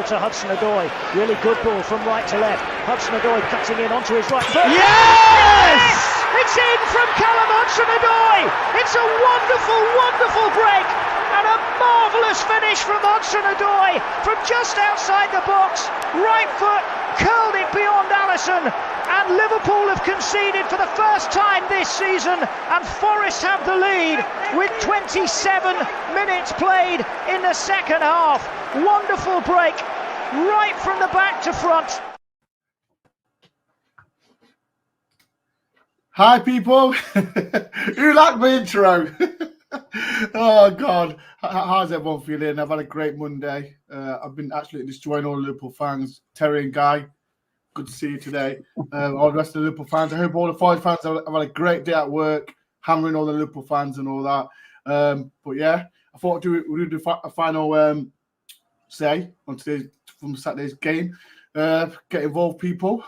to Hudson-Odoi. Really good ball from right to left. Hudson-Odoi cutting in onto his right foot. Yes! It's in from Callum Hudson-Odoi. It's a wonderful, wonderful break. And a marvellous finish from Hudson-Odoi from just outside the box. Right foot curled it beyond Alisson. And Liverpool have conceded for the first time this season. And Forest have the lead with 27 minutes played in the second half. Wonderful break, right from the back to front. Hi, people. Who liked my intro? Oh, God. How's everyone feeling? I've had a great Monday. I've been absolutely destroying all the Liverpool fans. Terry and Guy, good to see you today. All the rest of the Liverpool fans. I hope all the Forest fans have had a great day at work, hammering all the Liverpool fans and all that. But yeah, I thought we'd do a final say on from Saturday's game. Get involved, people.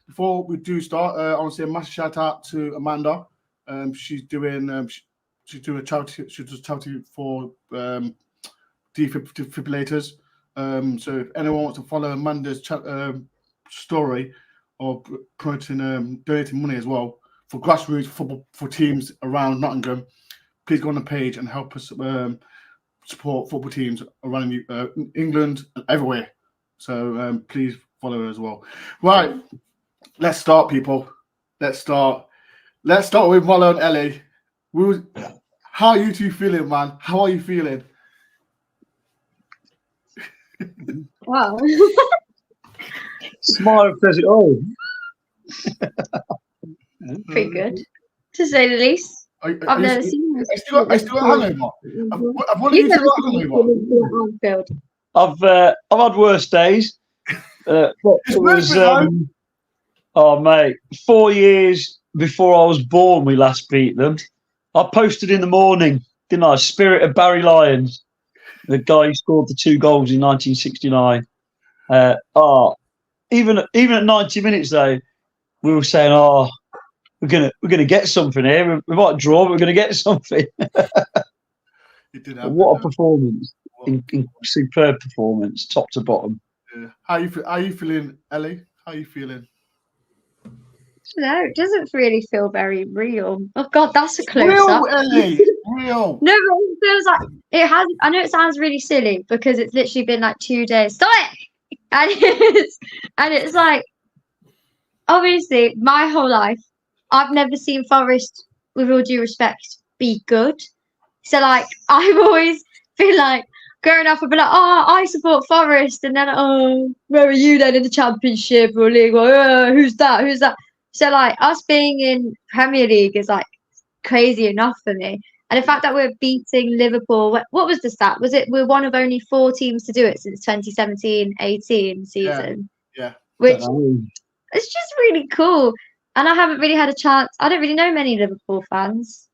Before we do start, I want to say a massive shout out to Amanda. She's doing a charity. She does charity for defibrillators. So if anyone wants to follow Amanda's story or promoting donating money as well for grassroots football for teams around Nottingham, please go on the page and help us support football teams around England and everywhere. So please follow her as well. Right. Let's start, people. Let's start with Molo and Ellie. How are you two feeling, man? How are you feeling? Wow. Smile says it all. Pretty good, to say the least. I've never seen this. I still got hangover. I've wanted you to got hangover. I've had worse days. It was, oh, mate, 4 years before I was born, we last beat them. I posted in the morning, didn't I? Spirit of Barry Lyons, the guy who scored the 2 goals in 1969. Even at 90 minutes though, we were saying, we're gonna get something here. We might draw, but we're gonna get something. What a performance! Superb performance, top to bottom. Yeah. How are you feeling, Ellie? How are you feeling? No, it doesn't really feel very real. Oh God, that's a close real, up. Ellie, real. No, but it feels like it has. I know it sounds really silly because it's literally been like 2 days. Stop it! And it's like, obviously, my whole life, I've never seen Forest, with all due respect, be good. So like, I've always been like, growing up, I'd be like, I support Forest, and then where are you then in the Championship or League? Who's that? Who's that? So like us being in Premier League is like crazy enough for me. And the fact that we're beating Liverpool, what was the stat? Was it we're one of only 4 teams to do it since 2017-18 season? Yeah. Which it's just really cool. And I haven't really had a chance. I don't really know many Liverpool fans.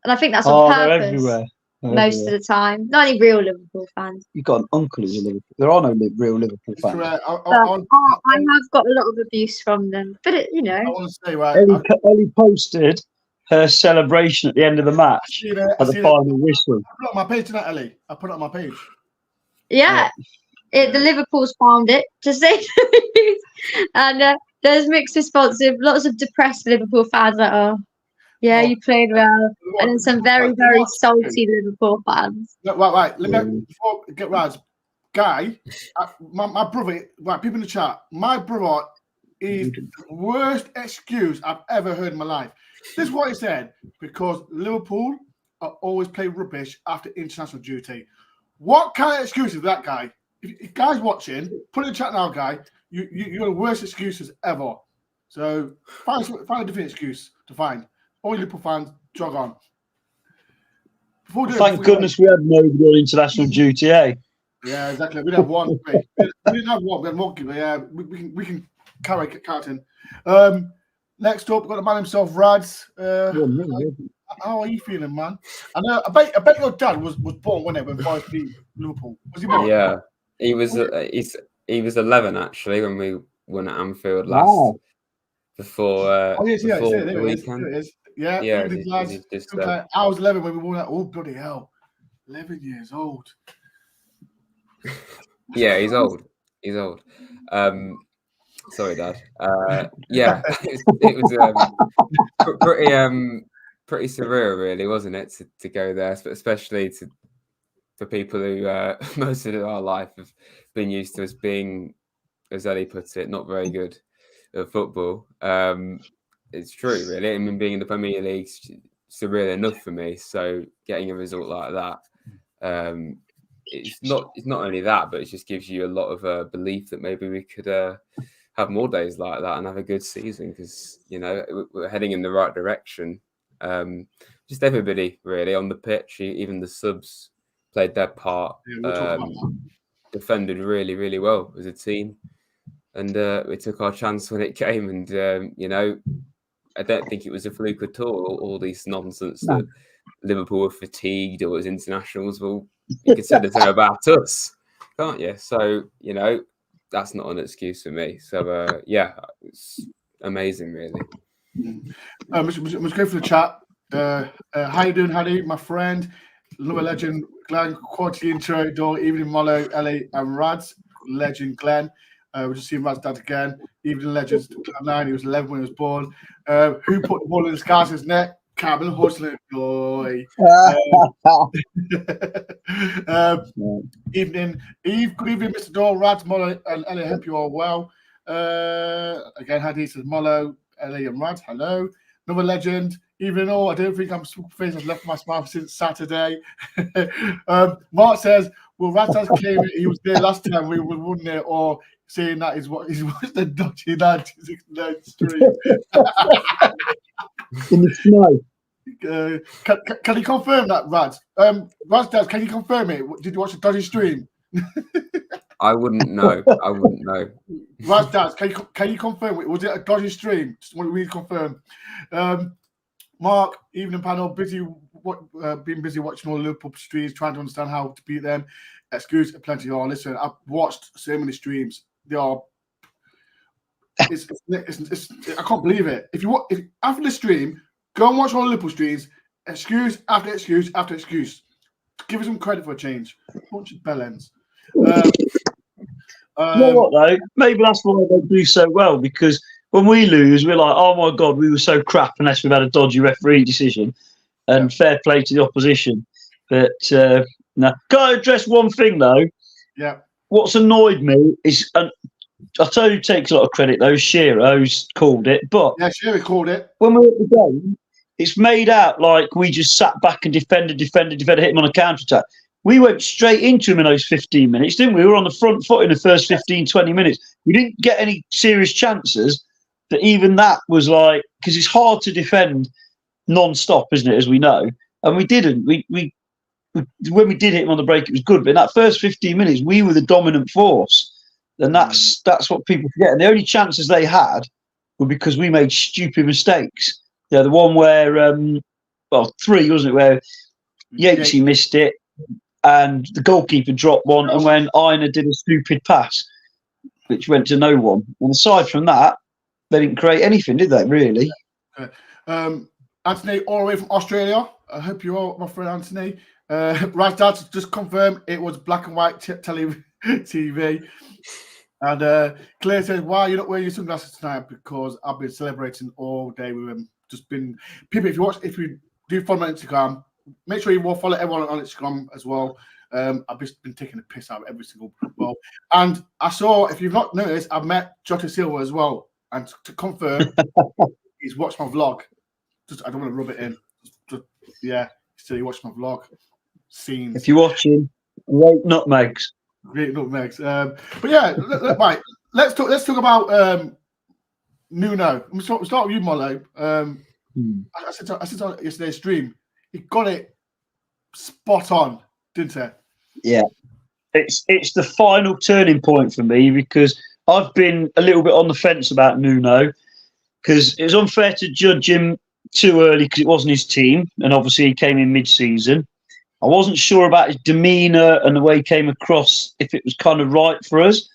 And I think that's on purpose. They're everywhere. Most of the time. Not any real Liverpool fans. You've got an uncle who's a Liverpool. There are no real Liverpool fans. I have got a lot of abuse from them. But, I want to say, right. Ellie posted her celebration at the end of the match at the final whistle. I put it on my page tonight, Ellie. I put it on my page. Yeah. The Liverpool's found it, to say the least. And there's mixed responses. Lots of depressed Liverpool fans like, yeah, you played well. And then some very, very salty Liverpool fans. Right. Let me before get right. Guy, my brother, right, people in the chat, my brother is the worst excuse I've ever heard in my life. This is what he said, because Liverpool always play rubbish after international duty. What kind of excuse is that, guy? If Guy's watching, put it in the chat now, Guy. You're the worst excuses ever. So find a different excuse to find. All Liverpool fans, jog on. Thank goodness we had nobody on international duty, eh? Yeah, exactly. We didn't have one. We didn't have one. We had one keeper. Yeah, we can carry captain. Next up, we've got the man himself, Rads. How are you feeling, man? I bet your dad was born when Forest beat Liverpool. Was he born? Yeah, he was. He was 11 actually when we won at Anfield last. Before the weekend. There it is. Yeah. I was 11 when we won that. Oh, bloody hell. 11 years old. Yeah, he's old. He's old. Sorry, Dad. Yeah, it was pretty surreal, really, wasn't it, to go there, especially for people who most of our life have been used to us being, as Ellie puts it, not very good at football. It's true, really. I mean, being in the Premier League, surreal enough for me. So getting a result like that, it's not only that, but it just gives you a lot of belief that maybe we could have more days like that and have a good season, because we're heading in the right direction. Just everybody really on the pitch, even the subs played their part. Defended really, really well as a team, and we took our chance when it came. And I don't think it was a fluke at all these nonsense that Liverpool were fatigued or was internationals. Well, you could say the same about us, can't you? So that's not an excuse for me. So yeah, it's amazing, really. Let's go for the chat. How you doing, Haddy, my friend? Another legend, Glenn. Quality intro, Dore, evening, Molo, Ellie, and Rads. Legend, Glenn. We're just seeing Rad's dad again. Evening legends, 9. He was 11 when he was born. Who put the ball in Scarce's net? Cameron Hustler, boy. Evening, Eve. Good evening, Mr. Dore, Rads, Molo, and Ellie. I hope you all well. Again, Haddy says Molo, Ellie, and Rads. Hello. Another legend. Even though I don't think I'm face has left my smile since Saturday. Mark says, "Well, Razzaz claim he was there last time we won there, or saying that he's watched the dodgy 1969 stream." In the snow. Can you confirm that, Raz? Razzaz, can you confirm it? Did you watch the dodgy stream? I wouldn't know. Razzaz, can you confirm it? Was it a dodgy stream? Just want to confirm. Mark, evening panel, being busy watching all the Liverpool streams, trying to understand how to beat them. Excuse plenty. Listen, I've watched so many streams. They are. It's I can't believe it. If after the stream, go and watch all the Liverpool streams. Excuse after excuse after excuse. Give us some credit for a change. Bunch of bellends. You know what though? Maybe that's why they do so well, because when we lose, we're like, oh my God, we were so crap unless we've had a dodgy referee decision. And fair play to the opposition. But no. Can I address one thing though? Yeah. What's annoyed me is, and I tell you, takes a lot of credit though, Shearer's called it. But yeah, Shearer called it. When we were at the game, it's made out like we just sat back and defended, hit him on a counter-attack. We went straight into him in those 15 minutes, didn't we? We were on the front foot in the first 15, 20 minutes. We didn't get any serious chances. But even that was like, because it's hard to defend non-stop, isn't it, as we know? And we didn't. We when we did hit him on the break, it was good. But in that first 15 minutes, we were the dominant force. And that's what people forget. And the only chances they had were because we made stupid mistakes. The one where, 3, wasn't it, where Yatesy missed it and the goalkeeper dropped one, and when Aina did a stupid pass, which went to no one. And aside from that, they didn't create anything, did they, really? Anthony, all the way from Australia. I hope you're all, my friend Anthony. Razdad just confirmed it was black and white TV. And Claire says, why are you not wearing your sunglasses tonight? Because I've been celebrating all day with him. Just been people. If you do follow me on Instagram, make sure you will follow everyone on Instagram as well. I've just been taking the piss out of every single ball. And I saw, if you've not noticed, I've met Jota Silva as well. And to confirm, he's watched my vlog. I don't want to rub it in. Still he watched my vlog. Scenes. If you're watching, great nutmegs. Great nutmegs. But yeah, right. Let's talk about Nuno. We'll start with you, Molo. I said on yesterday's stream, he got it spot on, didn't he? Yeah. It's the final turning point for me, because I've been a little bit on the fence about Nuno, because it was unfair to judge him too early because it wasn't his team, and obviously he came in mid-season. I wasn't sure about his demeanour and the way he came across, if it was kind of right for us.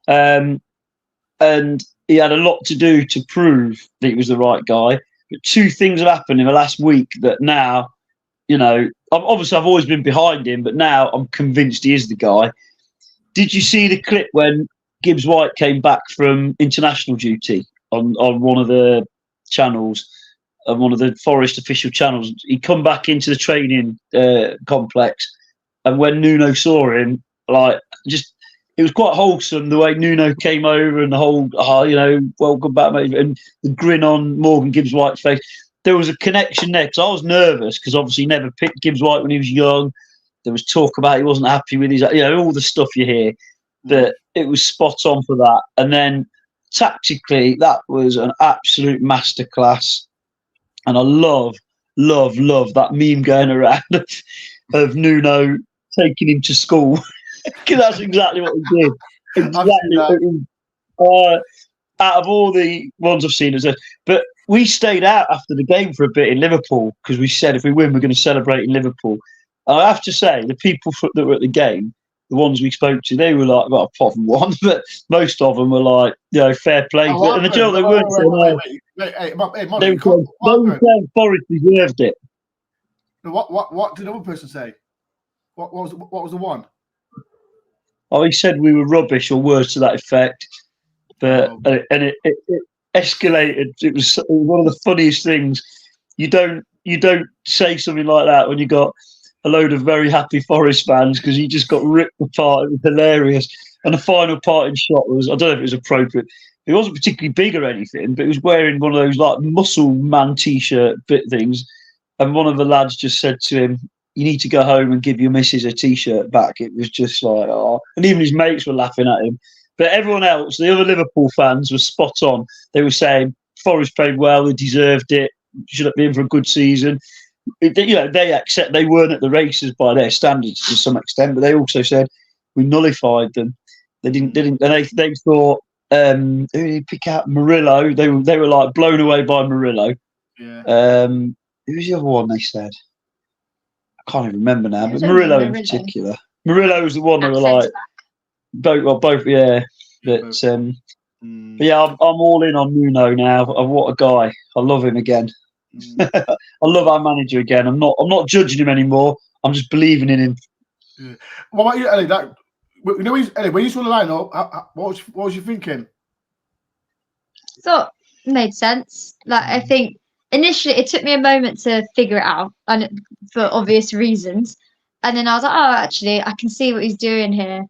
And he had a lot to do to prove that he was the right guy. But 2 things have happened in the last week that now, obviously I've always been behind him, but now I'm convinced he is the guy. Did you see the clip when Gibbs White came back from international duty on one of the channels, on one of the Forest official channels. He come back into the training complex, and when Nuno saw him, it was quite wholesome the way Nuno came over and the whole, welcome back, mate, and the grin on Morgan Gibbs White's face. There was a connection there because I was nervous because obviously he never picked Gibbs White when he was young. There was talk about he wasn't happy with his, all the stuff you hear. But it was spot on for that. And then tactically, that was an absolute masterclass. And I love that meme going around of Nuno taking him to school. Because that's exactly what he did. Exactly. Out of all the ones I've seen, but we stayed out after the game for a bit in Liverpool because we said if we win, we're going to celebrate in Liverpool. And I have to say, the people that were at the game, the ones we spoke to, they were like, well, apart from one, but most of them were like, fair play. And the joke they weren't saying, they were saying Forest deserved it. What did the other person say? What was the one? Oh, he said we were rubbish or words to that effect. But and it escalated. It was one of the funniest things. You don't say something like that when you got a load of very happy Forest fans because he just got ripped apart. It was hilarious. And the final parting shot was, I don't know if it was appropriate. It wasn't particularly big or anything, but he was wearing one of those like muscle man t-shirt bit things. And one of the lads just said to him, you need to go home and give your missus a t-shirt back. It was just like, oh. And even his mates were laughing at him. But everyone else, the other Liverpool fans, were spot on. They were saying Forest played well, they deserved it, should have been for a good season. They accept they weren't at the races by their standards to some extent, but they also said we nullified them. They didn't, and they thought who did he pick out? Murillo. They were like blown away by Murillo. Yeah. Who was the other one? They said I can't even remember now, but Murillo in particular. Murillo was the one that were like both, yeah. But yeah, I'm all in on Nuno now. What a guy! I love him again. I love our manager again. I'm not judging him anymore. I'm just believing in him. Yeah. What about you, Ellie? Ellie, when you saw the lineup, what was you thinking? Thought it made sense. Like I think initially it took me a moment to figure it out, and for obvious reasons. And then I was like, oh, actually, I can see what he's doing here.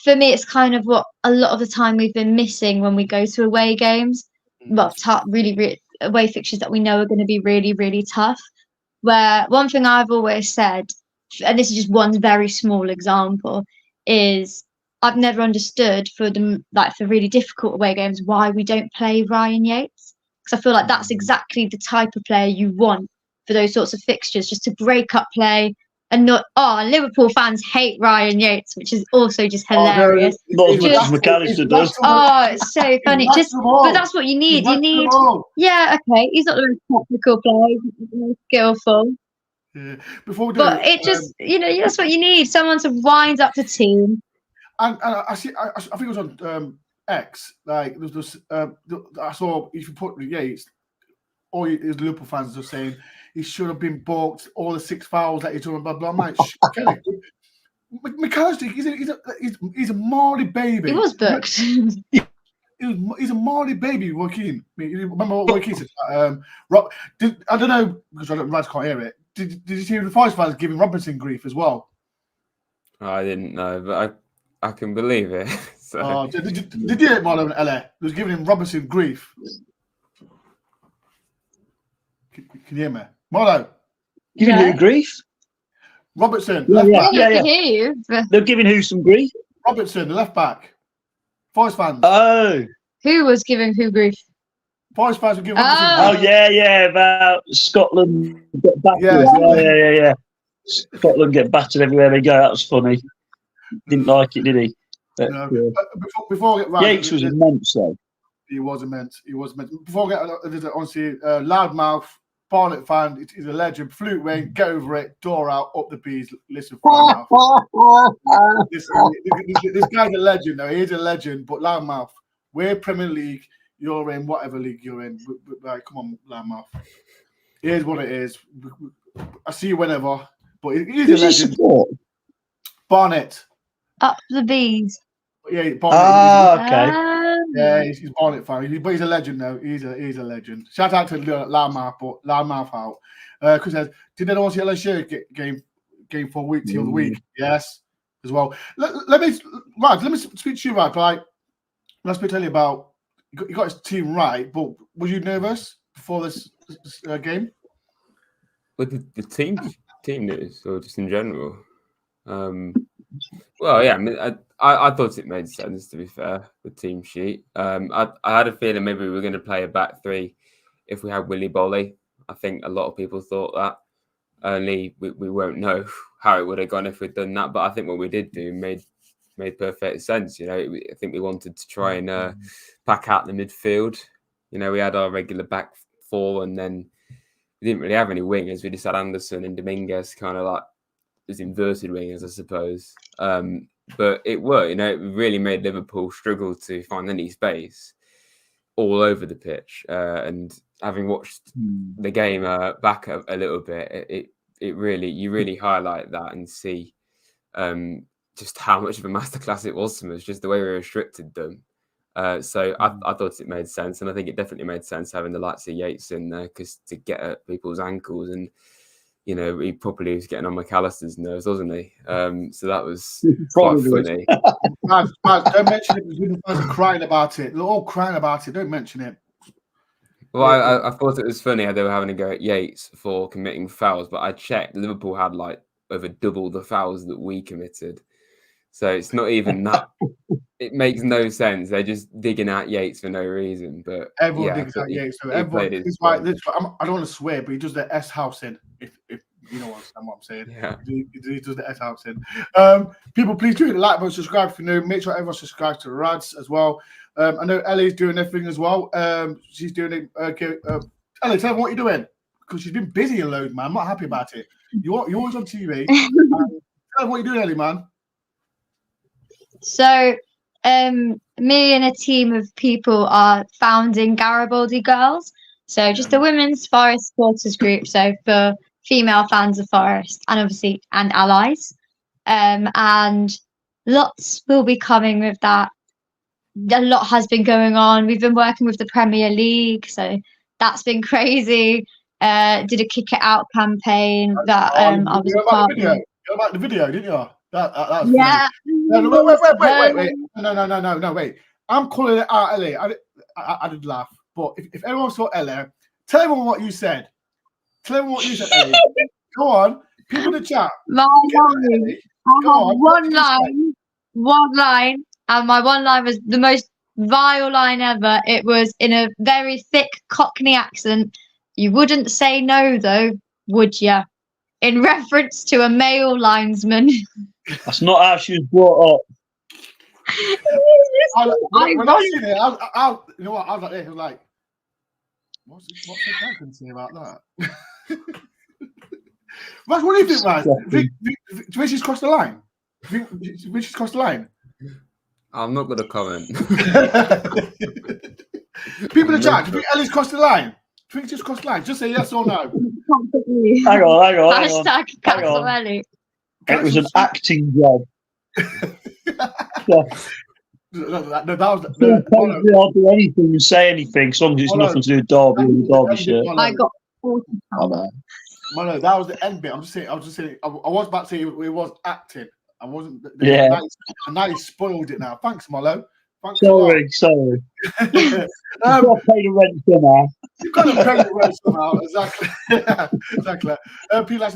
For me, it's kind of what a lot of the time we've been missing when we go to away games. Well, really away fixtures that we know are going to be really, really tough. Where one thing I've always said, and this is just one very small example, is I've never understood for really difficult away games why we don't play Ryan Yates. Because I feel like that's exactly the type of player you want for those sorts of fixtures, just to break up play. And Liverpool fans hate Ryan Yates, which is also just hilarious. Not as much as McAllister does. Oh, it's so funny. But that's what you need. Okay, he's not the most technical player, he's the most skillful. Yeah. That's what you need. Someone to wind up the team. And I think it was on X. Like I saw if you put the Yates, all his Liverpool fans are saying he should have been balked. All the 6 fouls that he's doing, blah blah. Mate, McAllister, he's a Marley baby. He was booked. He's a Marley baby, Joaquin. Remember what Joaquin said? I don't know because I can't hear it. Did you see the Forest fans giving Robinson grief as well? I didn't know, but I can believe it. So. Did you hear Marlo and LA? He was giving him Robinson grief. Can you hear me? Marlo? Giving who grief? Robertson, left back. I can hear you. They're giving who some grief? Robertson, the left back. Forest fans. Oh. Who was giving who grief? Forest fans were giving Robertson grief. Oh, yeah, about Scotland get battered. Yeah. Scotland get battered everywhere they go. That was funny. Didn't like it, did he? But, before I get round, Yates was immense, though. He was immense. Before I get honestly, loudmouth, Barnet fan, he's a legend. Flute wing, get over it, door out, up the bees. Listen, this guy's a legend, though. He is a legend, but loudmouth, we're Premier League, you're in whatever league you're in. Like, come on, loudmouth. It is what it is. I see you whenever, but he's a legend. Barnet. Up the bees. Yeah, Barnet. Okay. Yeah, he's Barnet fan. But he's a legend, though. He's a legend. Shout out to Loudmouth out. Because did anyone see LSU game for week till the week? Yes, as well. Let me speak to you, right? Like, let's tell you about. You got his team right, but were you nervous before this game? With the team news, or just in general? Well, yeah. I mean, I thought it made sense, to be fair, the team sheet. I had a feeling maybe we were going to play a back three if we had Willy Bolly. I think a lot of people thought that. Only we won't know how it would have gone if we'd done that. But I think what we did do made perfect sense. You know, I think we wanted to try and pack out the midfield. You know, we had our regular back four, and then we didn't really have any wingers. We just had Anderson and Dominguez, kind of like as inverted wingers, I suppose. But it worked. You know, it really made Liverpool struggle to find any space all over the pitch. And having watched the game back a little bit, you really highlight that and see just how much of a masterclass it was from us, just the way we restricted them. So I thought it made sense, and I think it definitely made sense having the likes of Yates in there, because to get at people's ankles, and you know, he probably was getting on McAllister's nerves, wasn't he? So that was quite funny. Don't mention it. The fans are crying about it. They're all crying about it. Don't mention it. Well, I thought it was funny how they were having to go at Yates for committing fouls, but I checked. Liverpool had like over double the fouls that we committed. So it's not even that. It makes no sense. They're just digging at Yates for no reason. But everyone digs at Yates. So everyone, it's like I don't want to swear, but he does the S house in. If you know what I'm saying. Yeah. He does the S house in. People, please do like button, subscribe if you know. Make sure everyone subscribes to Rads as well. I know Ellie's doing everything as well. She's doing it. Ellie, tell me what you're doing, because she's been busy a load, man. I'm not happy about it. You're always on TV. Tell me what you're doing, Ellie, man. So, me and a team of people are founding Garibaldi Girls. So, just a women's Forest supporters group. So, for female fans of Forest, and obviously, and allies. And lots will be coming with that. A lot has been going on. We've been working with the Premier League, so that's been crazy. Did a kick it out campaign that I was a part of. You about the video, didn't you? That was yeah. Wait. No, wait. I'm calling it out, Ellie. I did laugh. But if anyone saw Ellie, tell everyone what you said. Tell everyone what you said, Ellie. Go on. People in the chat. My line. One line. And my one line was the most vile line ever. It was in a very thick Cockney accent. You wouldn't say no, though, would you? In reference to a male linesman. That's not how she was brought up. When I seen it, you know what? I was like, I was like, what's the guy going to say about that? What do you think, Raz? Do you think she's crossed the line? Do you think she's crossed the line? I'm not going to comment. People in the chat, do you think Ellie's crossed the line? Do you think she's crossed the line? Just say yes or no. Hang on. Hashtag cancel Ellie. It was an acting job. No, that was. I'll do anything and say anything as long as it's nothing to do with Derby and the Derby shirt. I got 40 pounds. Mano, that was the end bit. I was just saying. I was about to say it was acting. I wasn't. Yeah. Now you spoiled it now. Thanks, Molo. Thanks. Sorry. You've got to pay the rent somehow. You've got to pay the rent somehow. Exactly.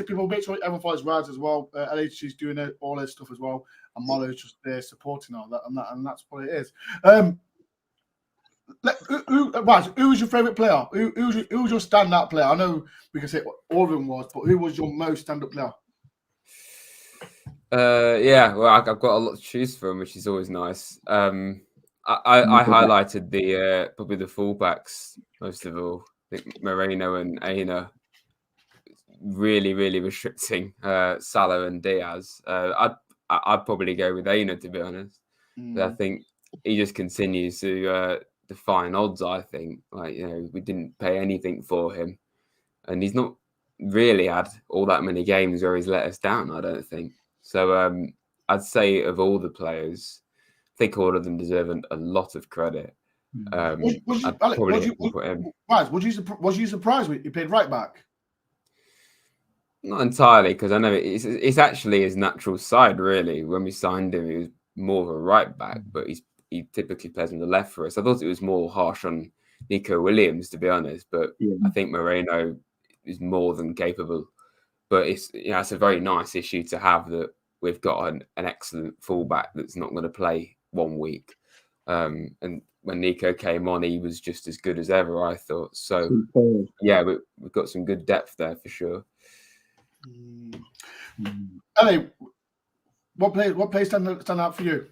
People, make sure everyone follows Raz as well. LHG's doing all their stuff as well, and Molo's just there supporting all that, and that's what it is. Raz, who was your favourite player? Who was your standout player? I know we can say all of them was, but who was your most standout player? Yeah, well, I've got a lot to choose from, which is always nice. I highlighted the probably the fullbacks most of all. I think Moreno and Aina really restricting Salah and Diaz. I'd probably go with Aina, to be honest. But I think he just continues to define odds. I think, like, you know, we didn't pay anything for him, and he's not really had all that many games where he's let us down, I don't think. So I'd say of all the players, think all of them deserve a lot of credit. Was you surprised when he played right back? Not entirely, because I know it's actually his natural side. Really, when we signed him, he was more of a right back, but he typically plays on the left for us. I thought it was more harsh on Nico Williams, to be honest, but I think Moreno is more than capable. But it's a very nice issue to have, that we've got an excellent fullback that's not going to play 1 week. And when Nico came on, he was just as good as ever, I thought. So yeah, we've got some good depth there for sure. Ellie, what plays stand out for you?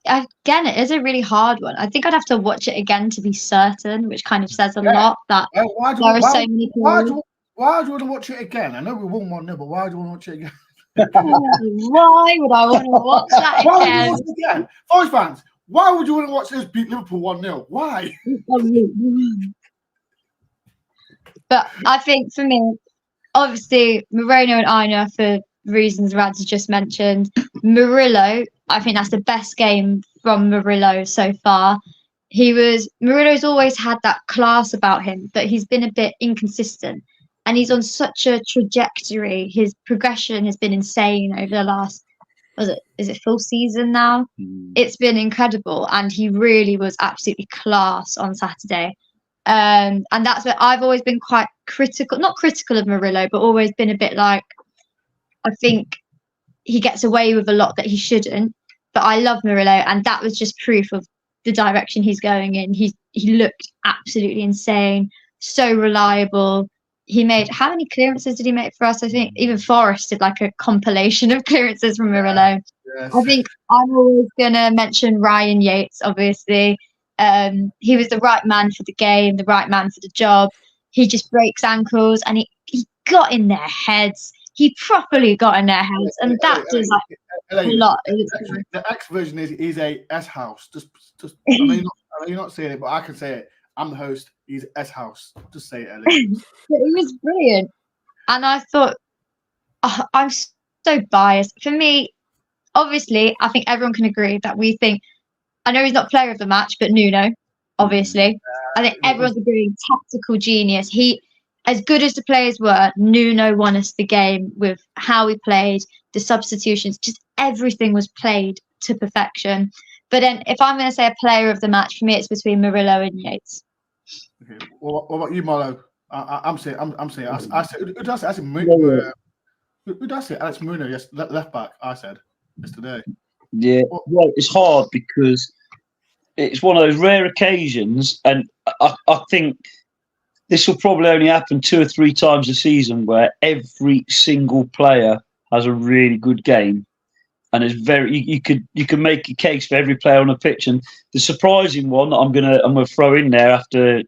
Again, it is a really hard one. I think I'd have to watch it again to be certain, which kind of says a lot that there are so many people. Why do you want to watch it again? I know we won 1-0, but why do you want to watch it again? Why would I want to watch that again? Why would you watch it again? Forest fans, why would you want to watch this beat Liverpool 1-0? Why? But I think for me, obviously, Moreno and Aina, for reasons Rads just mentioned. Murillo, I think that's the best game from Murillo so far. Murillo's always had that class about him, but he's been a bit inconsistent. And he's on such a trajectory. His progression has been insane over the last, is it full season now? It's been incredible. And he really was absolutely class on Saturday. And that's where I've always been quite critical, not critical of Murillo, but always been a bit like, I think he gets away with a lot that he shouldn't. But I love Murillo, and that was just proof of the direction he's going in. He looked absolutely insane, so reliable. He made, how many clearances did he make for us? I think even Forest did like a compilation of clearances from Murillo. Yes. I think I'm always going to mention Ryan Yates, obviously. He was the right man for the game, the right man for the job. He just breaks ankles, and he got in their heads. He properly got in their heads, and that does a lot. The X version is he's a S house. Just I know you're not saying it, but I can say it. I'm the host. He's S house. Just say it, Ellie. It was brilliant, and I thought, I'm so biased. For me, obviously, I think everyone can agree that we think. I know he's not player of the match, but Nuno, obviously. I think everyone's agreeing, tactical genius. As good as the players were, Nuno won us the game with how he played, the substitutions, just everything was played to perfection. But then if I'm going to say a player of the match, for me, it's between Murillo and Yates. Okay. What about you, Marlo? I'm saying, I said, who does it? I said, who does it? Alex Muno, yes, left back, I said, yesterday. Yeah, well, it's hard because it's one of those rare occasions, and I think this will probably only happen 2 or 3 times a season where every single player has a really good game, and it's you can make a case for every player on the pitch. And the surprising one that I'm gonna throw in there after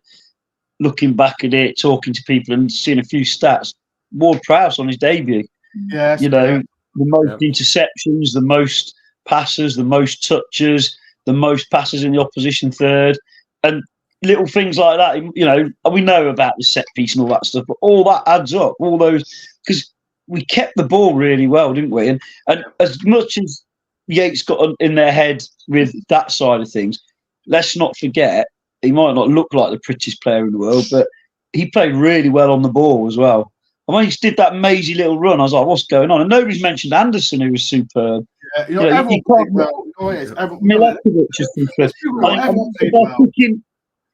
looking back at it, talking to people, and seeing a few stats, Ward-Prowse on his debut. Yes, the most interceptions, the most passes, the most touches, the most passes in the opposition third, and little things like that. We know about the set piece and all that stuff, but all that adds up. All those, because we kept the ball really well, didn't we? And as much as Yates got in their head with that side of things, let's not forget he might not look like the prettiest player in the world, but he played really well on the ball as well. And when he did that mazy little run, I was like, what's going on? And nobody's mentioned Anderson, who was superb. Yeah, everyone played well. Milosevic is superb.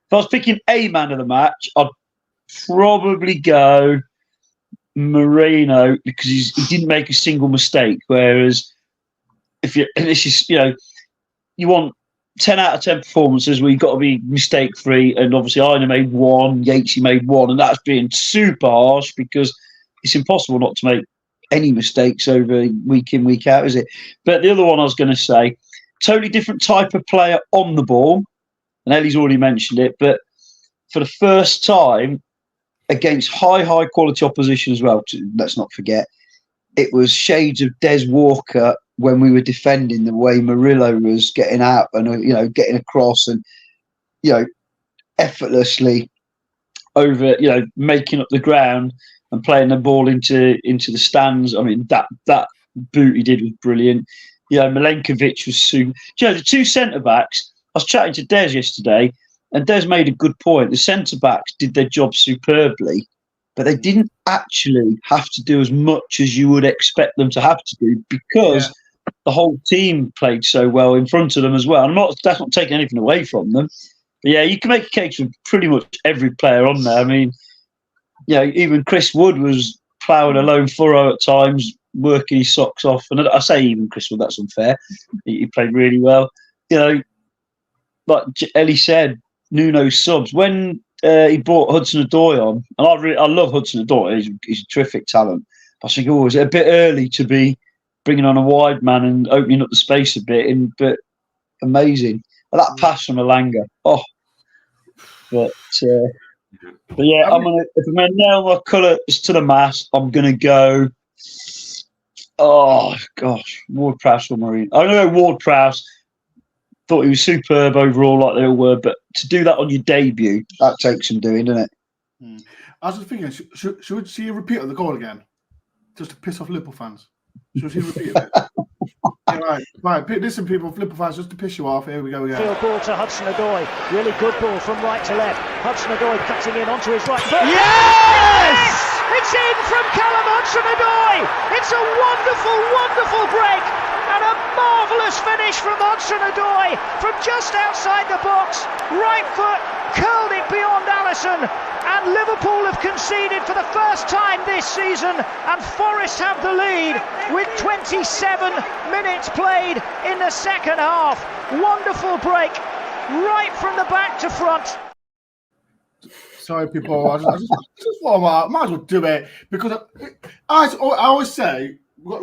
If I was picking a man of the match, I'd probably go Moreno, because he didn't make a single mistake. Whereas you want 10 out of 10 performances where you've got to be mistake free, and obviously Aina made 1, Yatesy made 1, and that's being super harsh because it's impossible not to make any mistakes over week in, week out, is it? But the other one I was going to say, totally different type of player on the ball, and Ellie's already mentioned it, but for the first time against high quality opposition as well, let's not forget, it was shades of Des Walker when we were defending, the way Murillo was getting out and getting across and effortlessly over making up the ground and playing the ball into the stands. I mean, that boot he did was brilliant. Milenkovic was super. The two centre backs. I was chatting to Des yesterday, and Des made a good point. The centre backs did their job superbly, but they didn't actually have to do as much as you would expect them to have to do because the whole team played so well in front of them as well. That's not taking anything away from them. But yeah, you can make a case for pretty much every player on there. I mean, even Chris Wood was ploughing a lone furrow at times, working his socks off. And I say even Chris Wood, that's unfair. He played really well. Like Ellie said, Nuno's subs. When he brought Hudson-Odoi on, and I love Hudson-Odoi. He's a terrific talent. I think, is it a bit early to be bringing on a wide man and opening up the space a bit? But amazing. That pass from Elanga. Oh, but yeah, if I'm gonna nail my colours to the mast, I'm gonna go. Oh gosh, Ward-Prowse or Marine. I'm gonna go Ward-Prowse. Thought he was superb overall, like they all were. But to do that on your debut, that takes some doing, doesn't it? I was just thinking, should we see a repeat of the goal again, just to piss off Liverpool fans? Should we see a repeat of it? Right. Listen, people, Liverpool fans, just to piss you off. Here we go again. Field ball to Hudson-Odoi. Really good ball from right to left. Hudson-Odoi cutting in onto his right foot. Yes! It's in from Callum Hudson-Odoi. It's a wonderful, wonderful break. And a marvellous finish from Hudson-Odoi from just outside the box. Right foot curled it beyond Alisson. And Liverpool have conceded for the first time this season. And Forest have the lead with 27 minutes played in the second half. Wonderful break, right from the back to front. Sorry, people. I just thought I might as well do it because I always say I've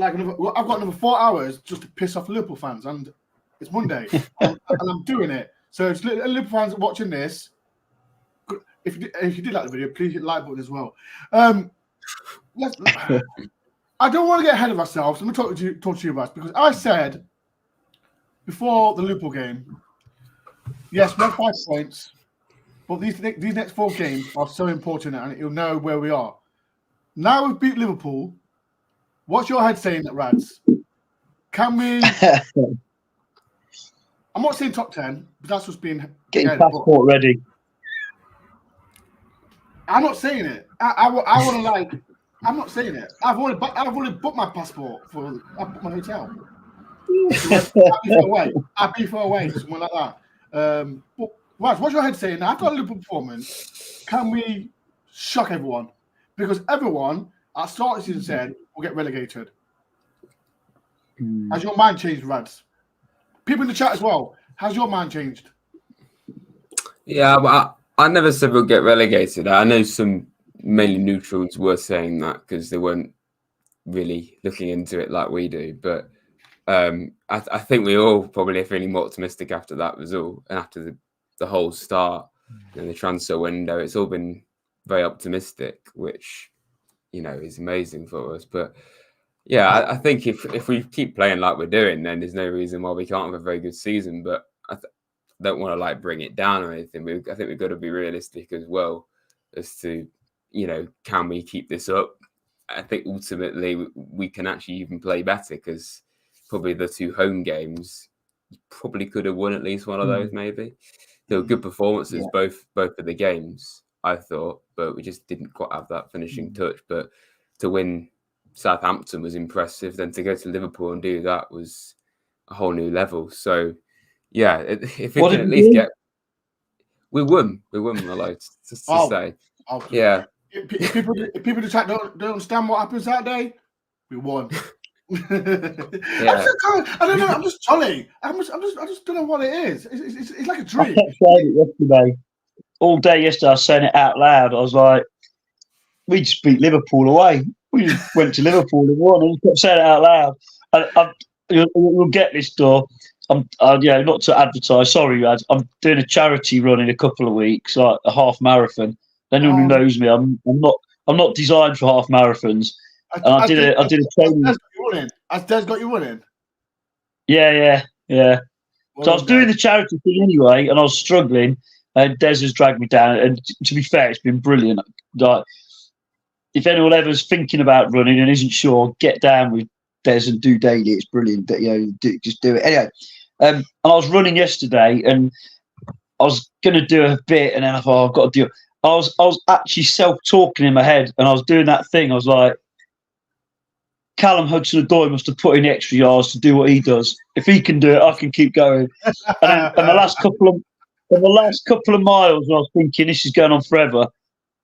got another 4 hours just to piss off Liverpool fans, and it's Monday, and I'm doing it. So if Liverpool fans watching this, if you did like the video, please hit the like button as well. I don't want to get ahead of ourselves. I'm going to talk to you about because I said before the Liverpool game, yes, we have 5 points, but these next 4 games are so important, and you'll know where we are. Now we've beat Liverpool. What's your head saying, Rads? Can we? I'm not saying top 10, but that's what's been getting passport ready. I'm not saying it. I want to I'm not saying it. I've already booked my passport for. I booked my hotel. I'd be for away, something like that. But Rads, what's your head saying? Now, after a Liverpool performance, can we shock everyone? Because everyone at the start of the season said we'll get relegated. Has your mind changed, Rads? People in the chat as well. Has your mind changed? Yeah, but I never said we'll get relegated. I know some mainly neutrals were saying that because they weren't really looking into it like we do. But I think we all probably are feeling more optimistic after that result and after the whole start and the transfer window. It's all been very optimistic, which is amazing for us. But yeah, I think if we keep playing like we're doing, then there's no reason why we can't have a very good season. But I don't want to bring it down or anything. I think we've got to be realistic as well as to, can we keep this up? I think ultimately we can actually even play better because probably the 2 home games, you probably could have won at least one of those maybe. There were good performances both of the games, I thought, but we just didn't quite have that finishing touch. But to win Southampton was impressive. Then to go to Liverpool and do that was a whole new level. So, yeah, if we can at least we won, Mallow, to say. Yeah. If people in the chat don't understand what happened Saturday, we won. Yeah. I don't know. I'm just jolly. I just don't know what it is. It's like a dream. I kept saying it yesterday. All day yesterday, I was saying it out loud. I was like, we just beat Liverpool away. We just went to Liverpool and won. And I kept saying it out loud. We'll get this, Dore. Not to advertise. Sorry, lads. I'm doing a charity run in a couple of weeks, like a half marathon. Anyone who knows me, I'm not designed for half marathons. I did a training. Has Des got you running? Yeah. Well, so I was doing the charity thing anyway, and I was struggling. And Des has dragged me down. And to be fair, it's been brilliant. Like, if anyone ever's thinking about running and isn't sure, get down with Des and do daily. It's brilliant. That just do it anyway. And I was running yesterday, and I was going to do a bit, and then I thought, I've got to do it. I was actually self-talking in my head, and I was doing that thing. I was like, Callum Hudson-Odoi must have put in extra yards to do what he does. If he can do it, I can keep going. And the last couple of miles, I was thinking, this is going on forever.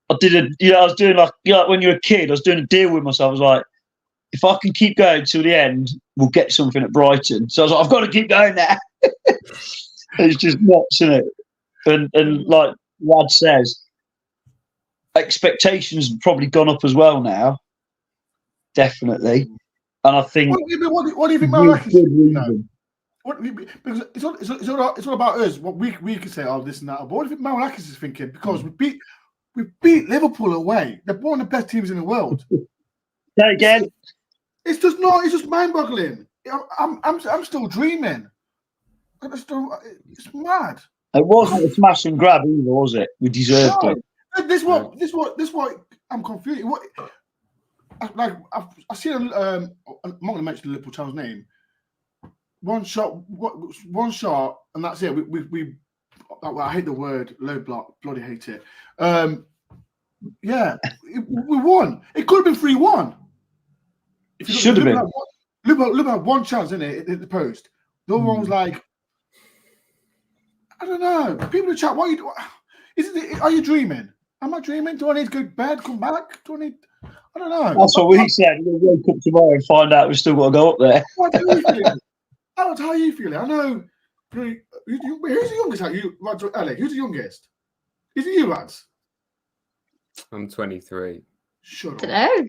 I was doing like when you're a kid, I was doing a deal with myself. I was like, if I can keep going till the end, we'll get something at Brighton. So I was like, I've got to keep going there. It's just nuts, isn't it? And like Rad says, expectations have probably gone up as well now. Definitely. And I think... What do you think Malarkey is? Because it's all about us. What we can say, oh, this and that. But what do you think Malarkey is thinking? Because we beat Liverpool away. They're one of the best teams in the world. Say again. It's just mind-boggling. I'm still dreaming. It's mad. It wasn't a smash and grab either, was it? We deserved it. This what I'm confused. I've seen. I'm not going to mention the Liverpool channel's name. One shot, and that's it. I hate the word low block. Bloody hate it. Yeah, we won. It could have been 3-1. Should have been. Look at one chance, isn't it? At the post. The other one was like, I don't know. People in the chat, what are you doing? Are you dreaming? Am I dreaming? Do I need to go to bed, come back? I don't know. That's what we said. We'll wake up tomorrow and find out we've still got to go up there. What do you feel? How are you feeling? I know. Who's the youngest out you, Ellie? Who's the youngest? Is it you, Rads? I'm 23. Shut up. Hello.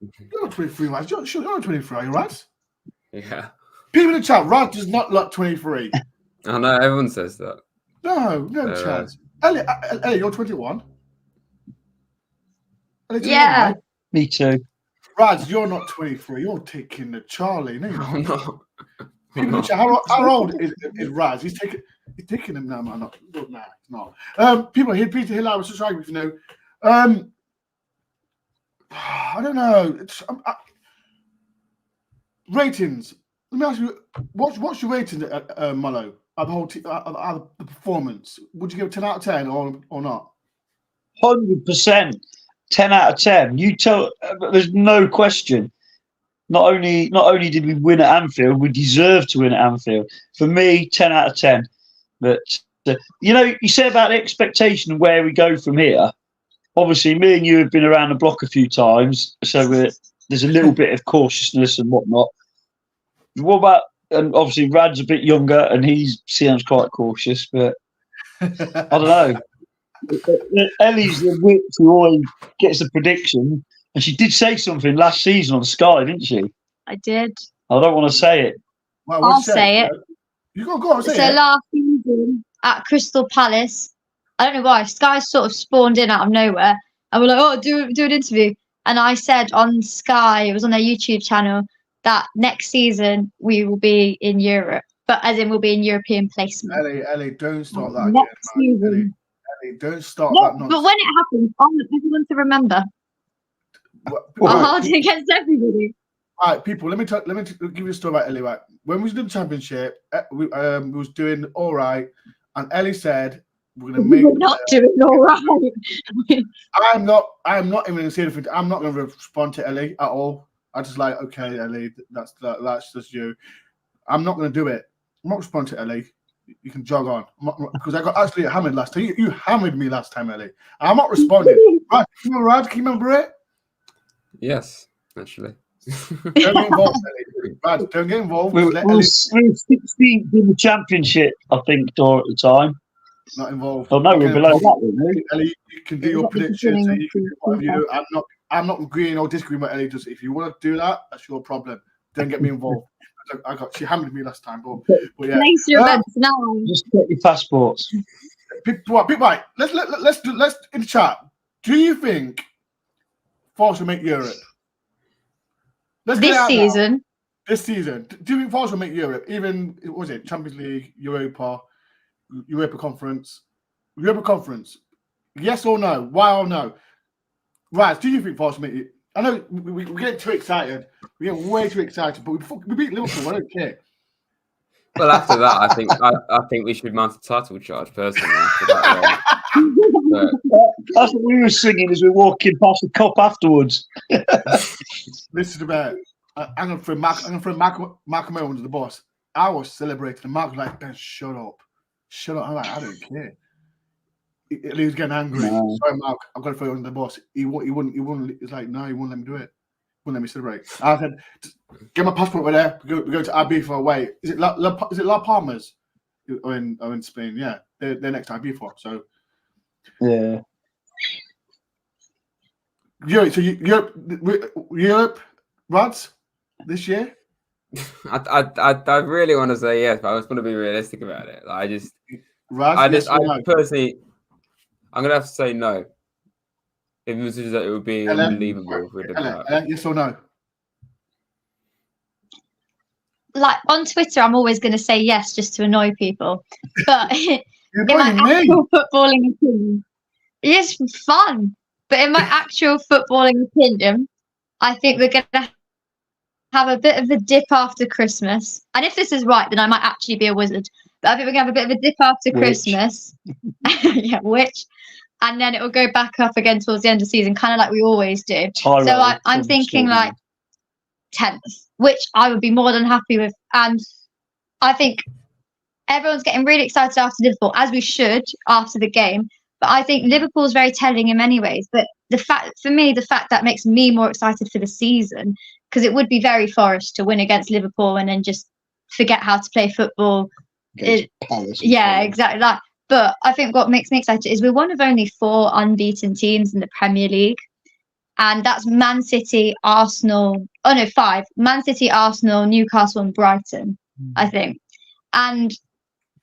You're not 23, Rads. You're not 23, are you, Rads? Yeah. People in the chat, Rads does not look 23. I know, everyone says that. No chance. Ellie, you're 21. Ellie, Yeah. Me too. Rads, you're not 23. You're taking the Charlie. No, you're not. I'm not. People in the chat, how old is Rads? He's taking him now, man. No, it's not. People here, Peter Hill, I was just trying to know. I don't know. Ratings. Let me ask you, what's your rating at Mullo? At the whole the performance? Would you give it 10 out of 10 or not? 100%. 10 out of 10. You tell. There's no question. Not only did we win at Anfield, we deserved to win at Anfield. For me, 10 out of 10. But you say about the expectation of where we go from here. Obviously, me and you have been around the block a few times, so there's a little bit of cautiousness and whatnot. What about? And obviously, Rad's a bit younger, and he seems quite cautious. But I don't know. Ellie's the wit who always gets the prediction, and she did say something last season on Sky, didn't she? I did. I don't want to say it. Well, I'll say it. You go on, say So it. last season at Crystal Palace, I don't know why, Sky sort of spawned in out of nowhere, and we're like, oh, do an interview. And I said on Sky, it was on their YouTube channel, that next season we will be in Europe, but as in we'll be in European placement. Ellie, don't start that Next again, man. season. Ellie, don't start No, that but nonsense. when it happens, I want everyone to remember. I'll hold it against everybody. All right, people. Let me give you a story about Ellie. Right, when we was doing the championship, we was doing all right, and Ellie said, "We're gonna make." We're not doing all right. I'm not even gonna say anything. I'm not gonna respond to Ellie at all. I just like, okay, Ellie, that's just you. I'm not gonna do it. I'm not responding to Ellie. You can jog on because I got actually hammered last time. You hammered me last time, Ellie. I'm not responding. Right, Rad, can you remember it? Yes, actually. Don't get involved, Ellie. Rad, don't get involved. We were 16th in the championship, I think, Dore, at the time. Not involved. Oh no, we're below that, weren't we? Ellie, you can do your predictions. You can do what you do. I'm not agreeing or disagreeing with Ellie. Just if you want to do that, that's your problem. Don't get me involved. She hammered me last time, but yeah. Place your bets now. Just get your passports. Right. Let's in the chat. Do you think Forest will make Europe? This season. This season. Do you think Forest will make Europe? Even what was it Champions League, Europa Conference? Europa Conference. Yes or no? Why or no? Raz, do you think Forest will make I know we get too excited. We get way too excited, but we beat Liverpool. I don't care. Well, after that, I think we should mount a title charge personally. After that, but That's what we were singing as we were walking past the cop afterwards. Listen about it. I'm gonna throw Malcolm Owen to the boss. I was celebrating, and Mark was like, "Ben, shut up." I'm like, I don't care. He was getting angry. No. Sorry, Mark, I've got to throw you under the boss. He wouldn't. He's like, no, he wouldn't let me do it. Wouldn't let me celebrate. I said, get my passport over there. We go to Ibiza away. Is it La Palmas? In Spain? Yeah, they're next to Ibiza. So Yeah. Europe, Rods, this year. I really want to say yes, but I just want to be realistic about it. Like, personally, I'm gonna have to say no. It was just that it would be unbelievable if we did that. Yes or no? Like on Twitter, I'm always going to say yes just to annoy people. But in my annoying me. actual footballing opinion, it's fun. But in my actual footballing opinion, I think we're going to have a bit of a dip after Christmas. And if this is right, then I might actually be a wizard. But I think we're going to have a bit of a dip after Christmas. Yeah, and then it will go back up again towards the end of the season, kind of like we always do. I'm thinking like 10th, which I would be more than happy with. And I think everyone's getting really excited after Liverpool, as we should after the game. But I think Liverpool's very telling in many ways. But the fact that makes me more excited for the season, because it would be very Forest to win against Liverpool and then just forget how to play football. Yeah, exactly that. But I think what makes me excited is we're one of only 4 unbeaten teams in the Premier League. And that's Man City, Arsenal. Oh, no, 5. Man City, Arsenal, Newcastle and Brighton, I think. And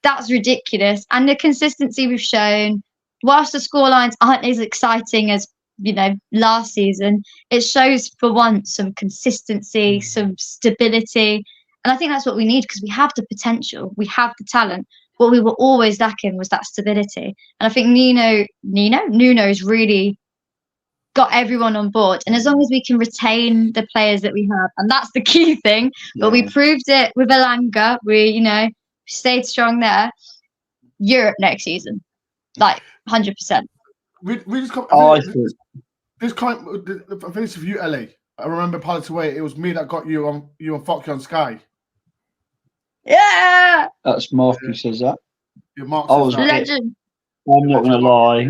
that's ridiculous. And the consistency we've shown, whilst the scorelines aren't as exciting as, last season, it shows for once some consistency, some stability. And I think that's what we need, because we have the potential. We have the talent. What we were always lacking was that stability. And I think Nuno's really got everyone on board. And as long as we can retain the players that we have, and that's the key thing, but we proved it with Elanga. We, stayed strong there. Europe next season, like 100%. We just got. I think it's for you, Ellie. I remember pilots away. It was me that got you on Fox on Sky. Yeah, that's Mark who says that. Yeah, Mark says that. Legend. I'm not gonna lie.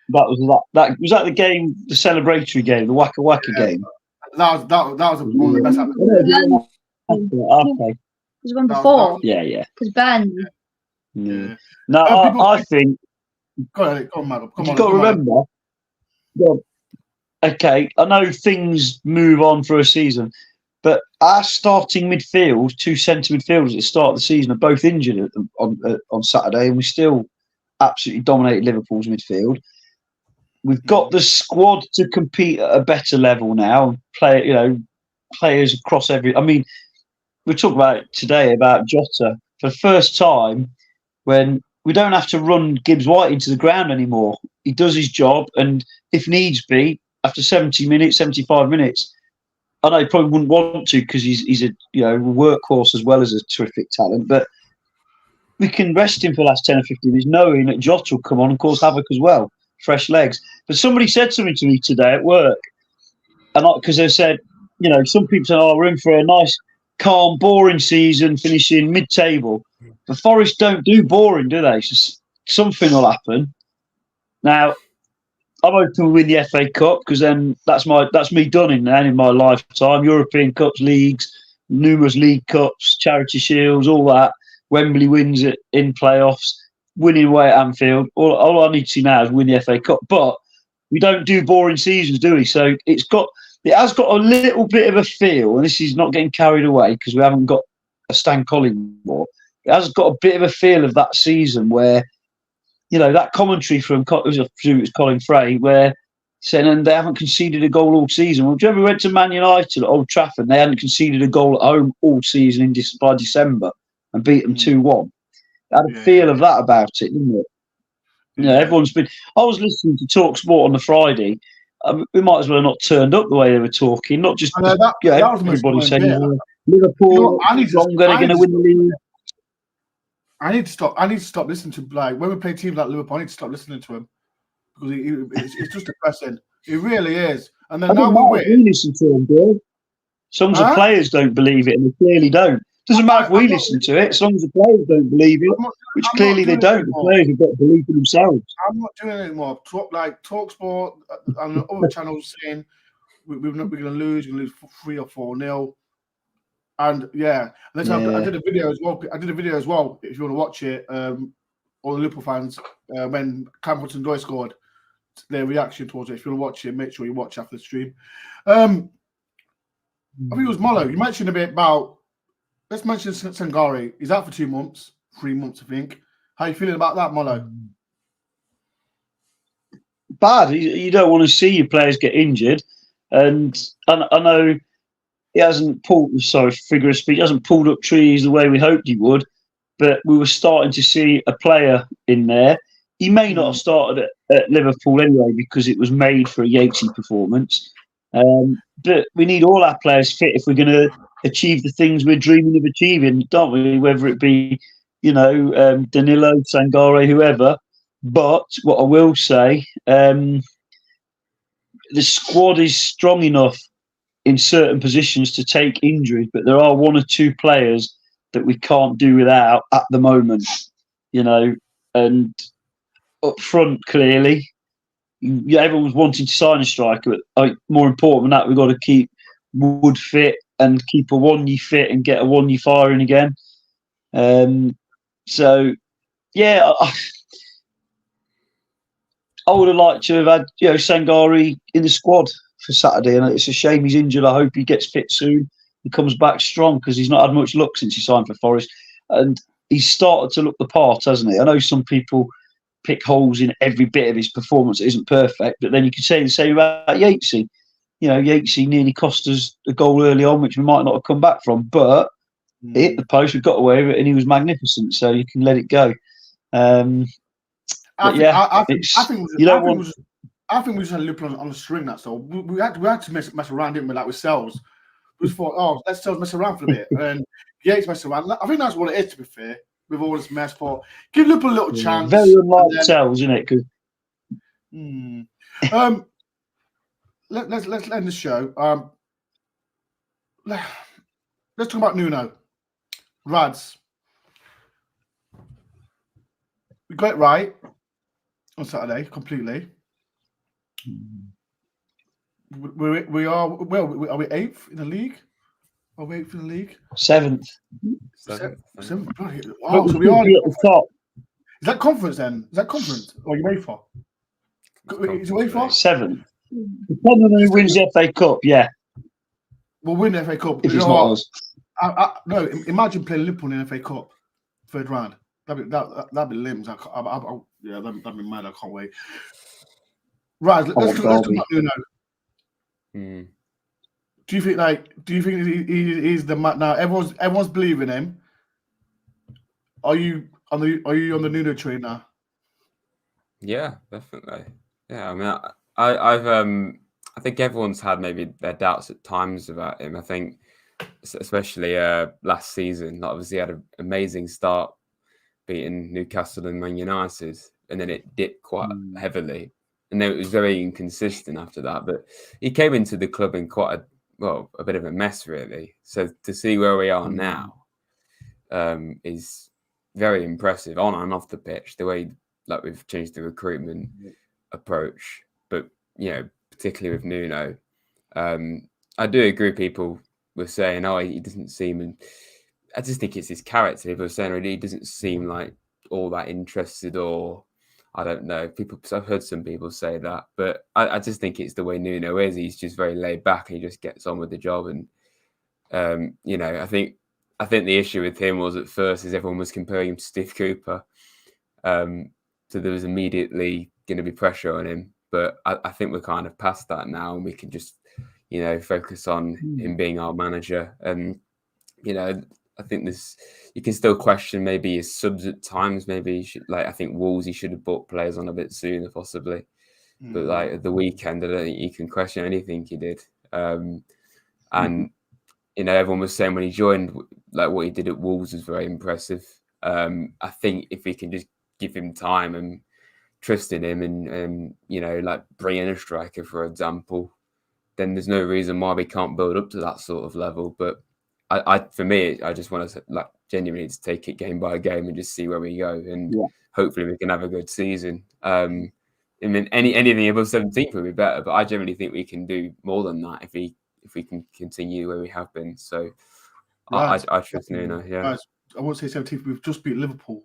That was the game, the celebratory game, the Waka Waka game. That was one of the best. Okay. It was one before. Yeah. Because Ben. Yeah. No, I think. Go on, madam. Come on. You've got to remember. Okay, I know things move on for a season, but our starting midfield, 2 centre midfielders at the start of the season, are both injured on Saturday, and we still absolutely dominated Liverpool's midfield. We've got the squad to compete at a better level now and play, players across every. I mean, we talked about it today about Jota for the first time when we don't have to run Gibbs White into the ground anymore. He does his job, and if needs be, after 70 minutes, 75 minutes, I know he probably wouldn't want to because he's a workhorse as well as a terrific talent, but we can rest him for the last 10 or 15 minutes knowing that Jota will come on and cause havoc as well. Fresh legs. But somebody said something to me today at work, and because they said, some people say, we're in for a nice, calm, boring season, finishing mid-table. The Forest don't do boring, do they? So something will happen. Now, I'm hoping to win the FA Cup, because then that's me done in my lifetime. European Cups, leagues, numerous League Cups, Charity Shields, all that. Wembley wins it in playoffs. Winning away at Anfield. All I need to see now is win the FA Cup. But we don't do boring seasons, do we? So it has got a little bit of a feel, and this is not getting carried away because we haven't got a Stan Collins anymore. It has got a bit of a feel of that season where, that commentary from I presume it was Colin Fray, where saying, and they haven't conceded a goal all season. Well, do you ever went to Man United at Old Trafford? They hadn't conceded a goal at home all season by December and beat them 2-1. Had a feel of that about it, didn't it? Everyone's been. I was listening to Talk Sport on the Friday, we might as well have not turned up the way they were talking. Not just that was the most everybody annoying saying bit. Liverpool, You know what, they're going to win the league. I need to stop listening to, like, when we play teams like Liverpool. I need to stop listening to him because it's just depressing. It really is. And then now we listen to him, Bill. As long as the players don't believe it, and they clearly don't. Doesn't matter if we listen to it, as long as the players don't believe it, which clearly they don't. The players have got to believe in themselves. I'm not doing it anymore. TalkSport and other channels saying we're going to lose. We're going to lose 3 or 4-0. And I did a video as well. If you want to watch it, all the Liverpool fans when Cam Hudson-Odoi scored, their reaction towards it. If you want to watch it, make sure you watch after the stream. I think it was Molo. You mentioned a bit about. Let's mention Sangare. He's out for 2 months, 3 months, I think. How are you feeling about that, Molo? Bad. You don't want to see your players get injured, and I know he hasn't pulled. Sorry, figure of speech. He hasn't pulled up trees the way we hoped he would, but we were starting to see a player in there. He may not have started at Liverpool anyway because it was made for a Yatesy performance. But we need all our players fit if we're going to achieve the things we're dreaming of achieving, don't we? Whether it be, Danilo, Sangare, whoever. But what I will say, the squad is strong enough in certain positions to take injuries, but there are 1 or 2 players that we can't do without at the moment, and up front, clearly, everyone's wanting to sign a striker, but more important than that, we've got to keep Wood fit and keep Awoniyi fit and get Awoniyi firing again. I would have liked to have had Sangare in the squad for Saturday, and it's a shame he's injured. I hope he gets fit soon. He comes back strong because he's not had much luck since he signed for Forest, and he's started to look the part, hasn't he? I know some people pick holes in every bit of his performance that isn't perfect, but then you could say the same about Yatesy. Yatesy nearly cost us a goal early on, which we might not have come back from, but it hit the post, we got away with it, and he was magnificent, so you can let it go. I think we just had Liverpool on the string. That's all. We had to mess around, didn't we? Like with Sells, we just thought, let's Sells mess around for a bit, and Yates mess around. I think that's what it is. To be fair, with all this mess, but give Liverpool a little chance. Very unlike Sells, isn't it? Let's end the show. Let's talk about Nuno. Rads. We got it right on Saturday completely. We are are we 8th in the league? Are we 8th in the league? 7th. 7th. Oh, so we are at the top. Is that conference then? Is that conference or UEFA? Is it UEFA? 7th. Depending on who wins the FA Cup, yeah. We'll win the FA Cup. If it's not us. No, imagine playing Liverpool in the FA Cup 3rd round. That'd be limbs. That'd be mad. I can't wait. Right, let's talk about Nuno. Do you think he's the man now? Everyone's believing him. Are you on the Nuno train now? Yeah, definitely. Yeah, I mean, I think everyone's had maybe their doubts at times about him. I think, especially last season, obviously he had an amazing start, beating Newcastle and Man United, and then it dipped quite heavily, and then it was very inconsistent after that. But he came into the club in quite a bit of a mess, really. So to see where we are now is very impressive on and off the pitch. The way we've changed the recruitment approach, but particularly with Nuno, I do agree. People were saying, he doesn't seem, and I just think it's his character. People were saying he doesn't seem like all that interested, or I don't know. I've heard some people say that, but I just think it's the way Nuno is. He's just very laid back and he just gets on with the job. And I think the issue with him was at first is everyone was comparing him to Steve Cooper, so there was immediately going to be pressure on him. But I think we're kind of past that now, and we can just focus on him being our manager. And I think you can still question maybe his subs at times. Maybe he should, I think Wolves, he should have bought players on a bit sooner, possibly. But like at the weekend, I don't think you can question anything he did. And everyone was saying when he joined, like what he did at Wolves was very impressive. I think if we can just give him time and trust in him, and like bring in a striker, for example, then there's no reason why we can't build up to that sort of level. But for me, I just want to like genuinely to take it game by game and just see where we go, and hopefully we can have a good season. I mean, anything above 17th would be better, but I generally think we can do more than that if we can continue where we have been. So I trust Nuno. Yeah, guys, I won't say 17th. We've just beat Liverpool.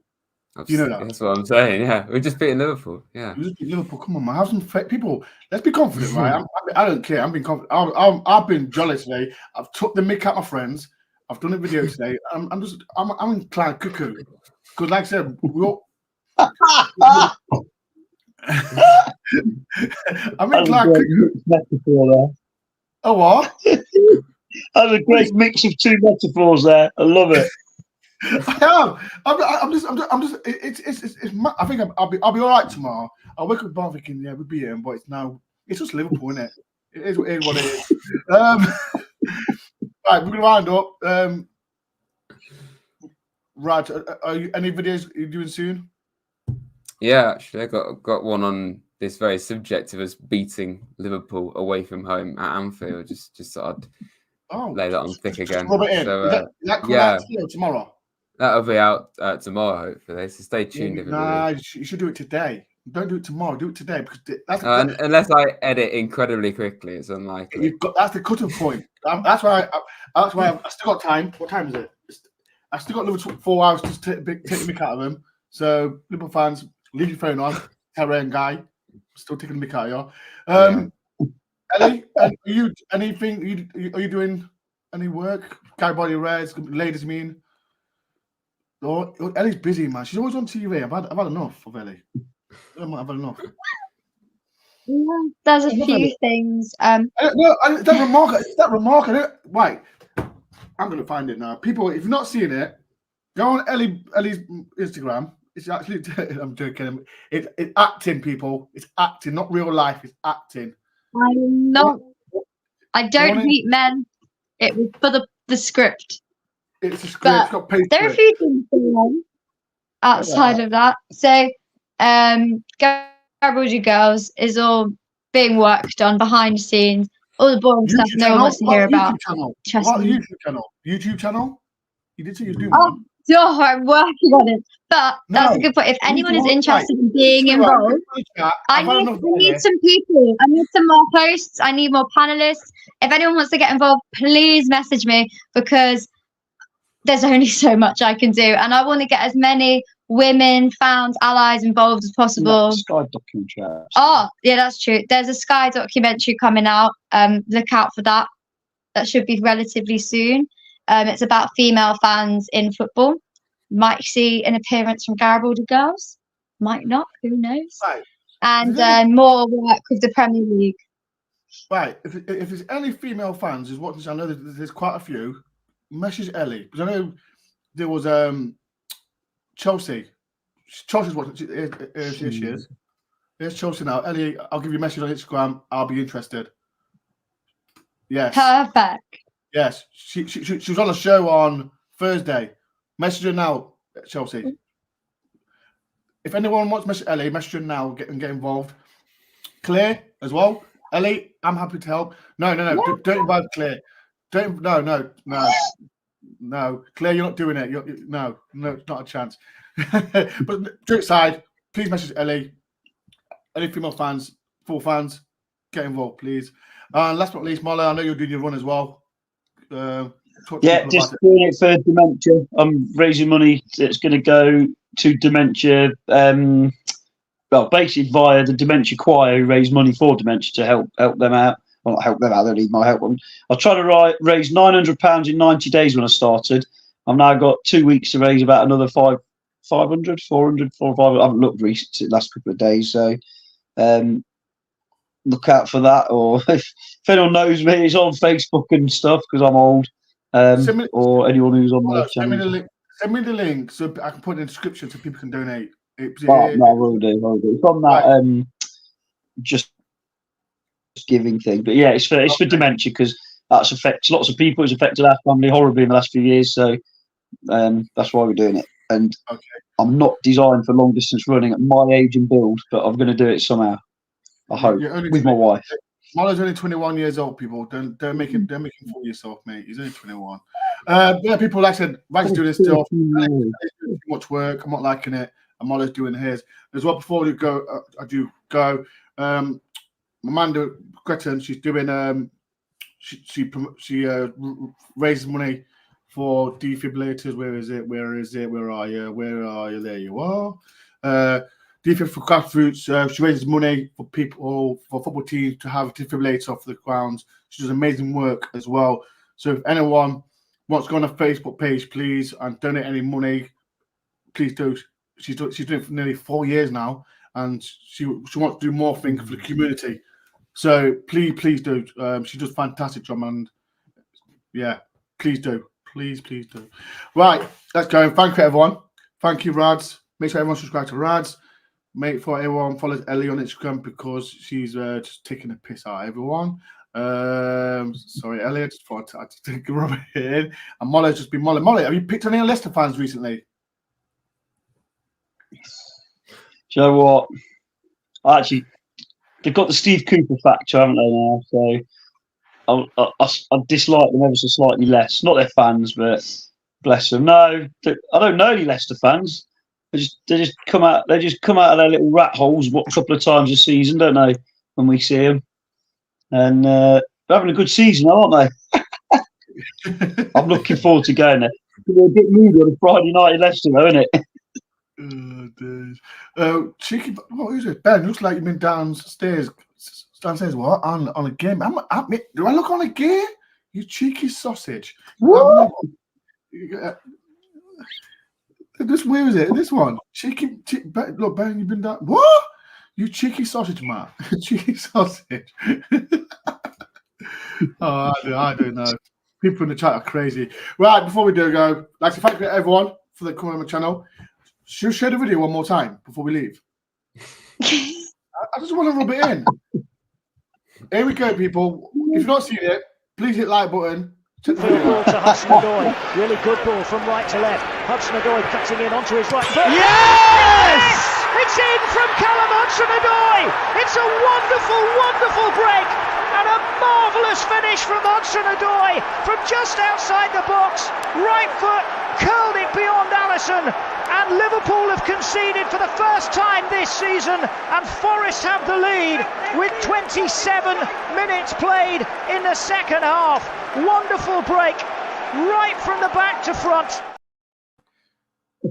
You know that. That's what I'm saying. Yeah, we just beaten Liverpool. Yeah, we just beat Liverpool. Come on, man. Have some people. Let's be confident, right? I don't care. I'm being confident. I've been jolly today. I've took the mick out my friends. I've done a video today. I'm inclined cuckoo because, like I said, we all. I'm inclined cuckoo. Metaphor there. Oh what? That's a great mix of two metaphors there. I love it. I am. I'm just. It's. I think I'll be all right tomorrow. I'll wake up tomorrow thinking, yeah, we'll be here, but it's just Liverpool, isn't it? It is what it is. Right, we're gonna wind up. Right, are you any videos you're doing soon? Yeah, actually, I got one on this very subject of us beating Liverpool away from home at Anfield. Just thought I'd lay that on thick again. Rub it in. So, is that coming out tomorrow? That'll be out tomorrow, hopefully. So stay tuned, everybody. Nah, you should do it today. Don't do it tomorrow. Do it today because unless I edit incredibly quickly, it's unlikely. That's the cutting point. That's why I still got time. What time is it? I still got another 4 hours to take the mick out of them. So Liverpool fans, leave your phone on. Terry and Guy, still taking the mick out of you. Ellie, are you anything? Are you doing any work? Guy Body Rares, ladies mean. Oh, Ellie's busy, man. She's always on TV. I've had enough of Ellie. I've had enough. Yeah, there's a few things. That remark. Right, I'm gonna find it now. People, if you're not seeing it, go on Ellie's Instagram. It's actually, I'm joking. It's acting, people. It's acting, not real life. It's acting. I don't meet men. It was for the script. It's a script. But it's got paid there are a few things going on outside of that. So, Garibaldi Girls is all being worked on behind the scenes. All the boring stuff no one wants to hear about. What YouTube channel? You did say you do. Oh, I'm working on it. But that's a good point. If anyone is interested in being involved, I need some people. I need some more hosts. I need more panelists. If anyone wants to get involved, please message me because there's only so much I can do. And I want to get as many women, fans, allies involved as possible. Sky documentary. Oh, yeah, that's true. There's a Sky documentary coming out. Look out for that. That should be relatively soon. It's about female fans in football. Might see an appearance from Garibaldi Girls. Might not. Who knows? Right. And more work with the Premier League. Right. If there's any female fans who's watching, I know there's quite a few. Message Ellie because I know there was Chelsea. Chelsea's watching. Here she is. Here's Chelsea now. Ellie, I'll give you a message on Instagram. I'll be interested. Yes. Perfect. Yes. She was on a show on Thursday. Message her now, Chelsea. If anyone wants to message Ellie, message her now. Get involved. Claire as well. Ellie, I'm happy to help. No. Yeah. Don't invite Claire. No. Claire, you're not doing it. No, it's not a chance. But joke aside, please message Ellie. Any female fans, full fans, get involved, please. Last but not least, Marla, I know you're doing your run as well. Just doing it for dementia. I'm raising money. It's going to go to dementia. Basically via the dementia choir, who raise money for dementia to help them out. Well, not help them out. They need my help. I tried to raise £900 in 90 days when I started. I've now got 2 weeks to raise about another 500, 400, 400. I haven't looked recently, the last couple of days. So look out for that. Or if anyone knows me, it's on Facebook and stuff because I'm old. Or anyone who's on my channel. Send me the link so I can put it in the description so people can donate. No, I will do. It's on that just giving thing. But yeah, it's for dementia because that's affects lots of people. It's affected our family horribly in the last few years. So that's why we're doing it. And I'm not designed for long distance running at my age and build, but I'm going to do it somehow. I hope with my wife. Molo's only 21 years old. People don't make him fool yourself, mate. He's only 21. Yeah, people like I said, Rag's doing his stuff. Too much work. I'm not liking it. And Molo's doing his as well. Before we go, I do go. Amanda Gretton, she's doing. She raises money for defibrillators. Where is it? Where is it? Where are you? Where are you? There you are. Defib for grassroots. She raises money for people, for football teams to have a defibrillator off the grounds. She does amazing work as well. So if anyone wants to go on a Facebook page, please, and donate any money, please do. She's doing it for nearly 4 years now, and she wants to do more things for the community. So please do. She does fantastic job, and yeah, please do. Please do. Right, let's go. Thank you, everyone. Thank you, Rads. Make sure everyone subscribe to Rads. Make sure everyone follows Ellie on Instagram because she's just taking a piss out of everyone. Sorry, Ellie, I just thought I'd take a rubber in. And Molly's just been Molly. Molly, have you picked any Leicester fans recently? Do you know what? Actually, they've got the Steve Cooper factor, haven't they now? So I dislike them ever so slightly less. Not their fans, but bless them. No, I don't know any Leicester fans. They just come out of their little rat holes a couple of times a season, don't they? When we see them, and they're having a good season, aren't they? I'm looking forward to going there. It'll be a bit moody on a Friday night in Leicester, though, isn't it? Oh, dude. Cheeky, what is it? Ben, looks like you've been downstairs. Downstairs, what? On a game? Do I look on a game? You cheeky sausage. Where is it? This one. Cheeky. Look, Ben, you've been down. What? You cheeky sausage, man. Cheeky sausage. Oh, I don't know. People in the chat are crazy. Right, before we do go, I'd like to thank everyone for the coming on the channel. Should we share the video one more time before we leave? I just want to rub it in. Here we go, people. If you've not seen it, please hit like button. Field ball to Hudson-Odoi. Really good ball from right to left. Hudson-Odoi cutting in onto his right foot. Yes! It's in from Callum Hudson-Odoi. It's a wonderful, wonderful break. And a marvellous finish from Hudson-Odoi from just outside the box. Right foot curled it beyond Alisson. And Liverpool have conceded for the first time this season. And Forest have the lead with 27 minutes played in the second half. Wonderful break, right from the back to front.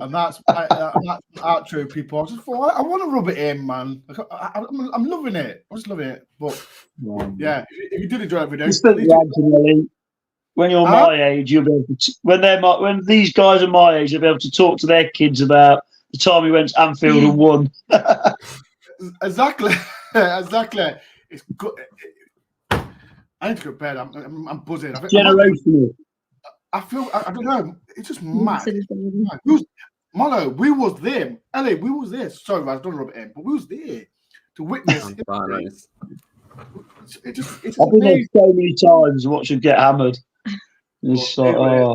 And that's outro, people. I just thought I want to rub it in, man. I'm loving it. I'm just loving it. But yeah, if you did enjoy that video, when you're my age, you'll be able to. When these guys are my age, they'll be able to talk to their kids about the time we went to Anfield and won. Exactly. It's good. I need to go to bed. I'm buzzing. Generational. I feel. I don't know. It's just mad. Molo, we was there. Ellie, we was there. Sorry, I don't rub it in, but we was there to witness. It's I've been there so many times and watch them get hammered. It's right,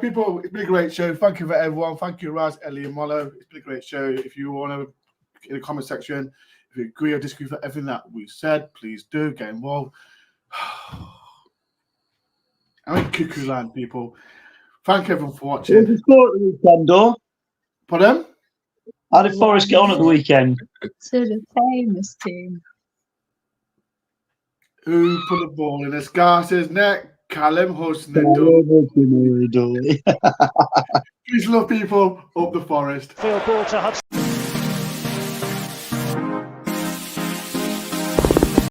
people, it's been a great show. Thank you for everyone. Thank you, Raz, Ellie, and Molo. It's been a great show. If you want to, in the comment section, if you agree or disagree with everything that we said, please do get involved. I'm in cuckoo land, people. Thank everyone for watching. What did the weekend, Dore? Pardon? How did Forest get on at the weekend? To the famous team. Who put the ball in Escarce's neck? Callum Hudson-Odoi. Peace, love, people. Up the Forest. Field ball to Hudson.